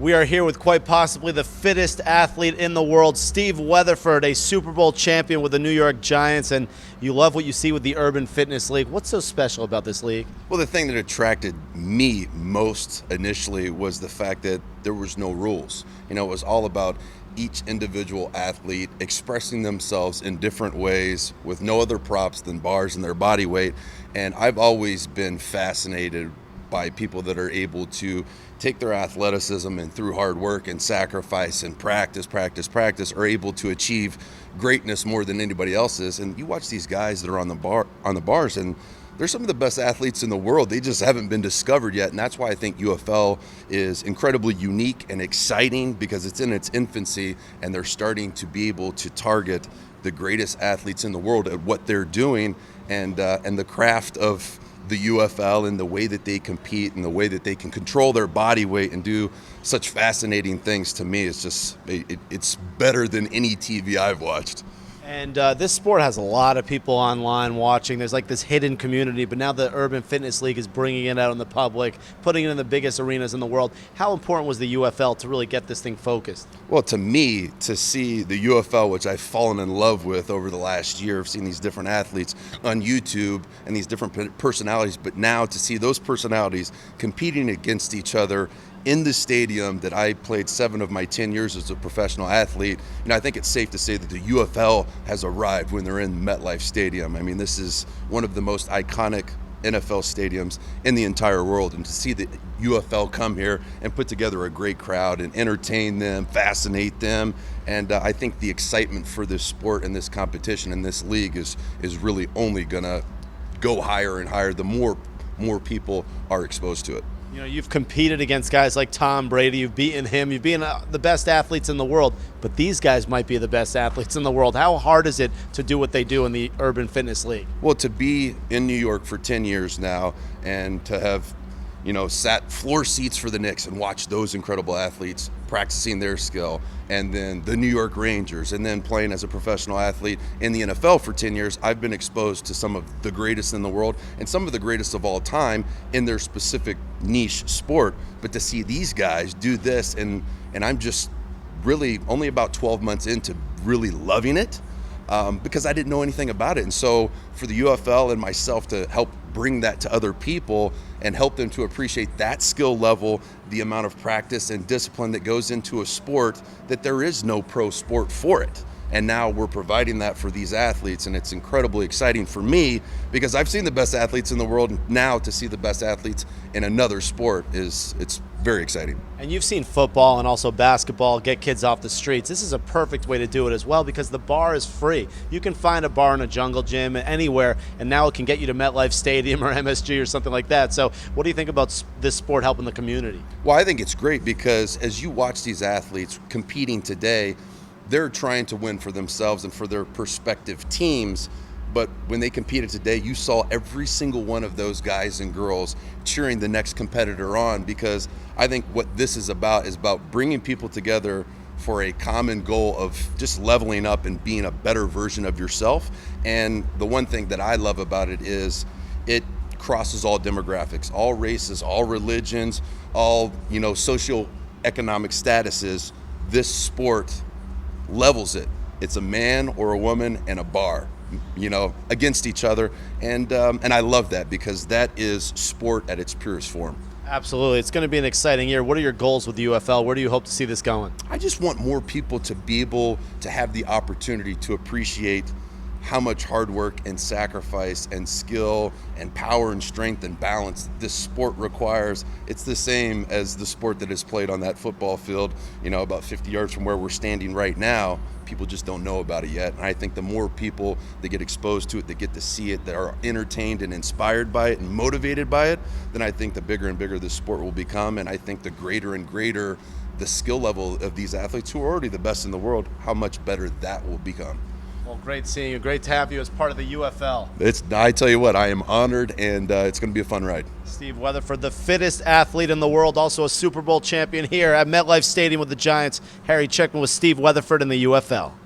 We are here with quite possibly the fittest athlete in the world, Steve Weatherford, a Super Bowl champion with the New York Giants, and you love what you see with the Urban Fitness League. What's so special about this league? Well, the thing that attracted me most initially was the fact that there was no rules. It was all about each individual athlete expressing themselves in different ways with no other props than bars and their body weight. And I've always been fascinated by people that are able to take their athleticism and through hard work and sacrifice and practice are able to achieve greatness more than anybody else is. And you watch these guys that are on the bars, and they're some of the best athletes in the world. They just haven't been discovered yet, and that's why I think UFL is incredibly unique and exciting, because it's in its infancy and they're starting to be able to target the greatest athletes in the world at what they're doing, and the craft of the UFL and the way that they compete and the way that they can control their body weight and do such fascinating things. To me, it's just it's better than any TV I've watched. And this sport has a lot of people online watching. There's like this hidden community, but now the Urban Fitness League is bringing it out in the public, putting it in the biggest arenas in the world. How important was the UFL to really get this thing focused? Well, to me, to see the UFL, which I've fallen in love with over the last year, I've seen these different athletes on YouTube and these different personalities, but now to see those personalities competing against each other in the stadium that I played 7 of my 10 years as a professional athlete, I think it's safe to say that the UFL has arrived when they're in MetLife Stadium. I mean, this is one of the most iconic NFL stadiums in the entire world, and to see the UFL come here and put together a great crowd and entertain them, fascinate them, and I think the excitement for this sport and this competition and this league is really only gonna go higher and higher the more people are exposed to it. You've competed against guys like Tom Brady. You've beaten him. You've been the best athletes in the world. But these guys might be the best athletes in the world. How hard is it to do what they do in the Urban Fitness League? Well, to be in New York for 10 years now and to have sat floor seats for the Knicks and watched those incredible athletes practicing their skill, and then the New York Rangers, and then playing as a professional athlete in the NFL for 10 years, I've been exposed to some of the greatest in the world and some of the greatest of all time in their specific niche sport. But to see these guys do this, and I'm just really only about 12 months into really loving it, because I didn't know anything about it. And so for the UFL and myself to help bring that to other people and help them to appreciate that skill level, the amount of practice and discipline that goes into a sport, that there is no pro sport for it. And now we're providing that for these athletes, and it's incredibly exciting for me because I've seen the best athletes in the world. Now to see the best athletes in another sport it's very exciting. And you've seen football and also basketball get kids off the streets. This is a perfect way to do it as well, because the bar is free. You can find a bar in a jungle gym anywhere, and now it can get you to MetLife Stadium or MSG or something like that. So what do you think about this sport helping the community? Well, I think it's great because as you watch these athletes competing today, they're trying to win for themselves and for their prospective teams. But when they competed today, you saw every single one of those guys and girls cheering the next competitor on, because I think what this is about bringing people together for a common goal of just leveling up and being a better version of yourself. And the one thing that I love about it is it crosses all demographics, all races, all religions, all socioeconomic statuses. This sport levels it. It's a man or a woman and a bar, against each other, and I love that, because that is sport at its purest form. Absolutely. It's going to be an exciting year. What are your goals with the UFL? Where do you hope to see this going? I just want more people to be able to have the opportunity to appreciate how much hard work and sacrifice and skill and power and strength and balance this sport requires. It's the same as the sport that is played on that football field, about 50 yards from where we're standing right now. People just don't know about it yet. And I think the more people that get exposed to it, that get to see it, that are entertained and inspired by it and motivated by it, then I think the bigger and bigger this sport will become. And I think the greater and greater the skill level of these athletes, who are already the best in the world, how much better that will become. Well, great seeing you. Great to have you as part of the UFL. I tell you what, I am honored, and it's going to be a fun ride. Steve Weatherford, the fittest athlete in the world, also a Super Bowl champion here at MetLife Stadium with the Giants. Harry Cicma with Steve Weatherford in the UFL.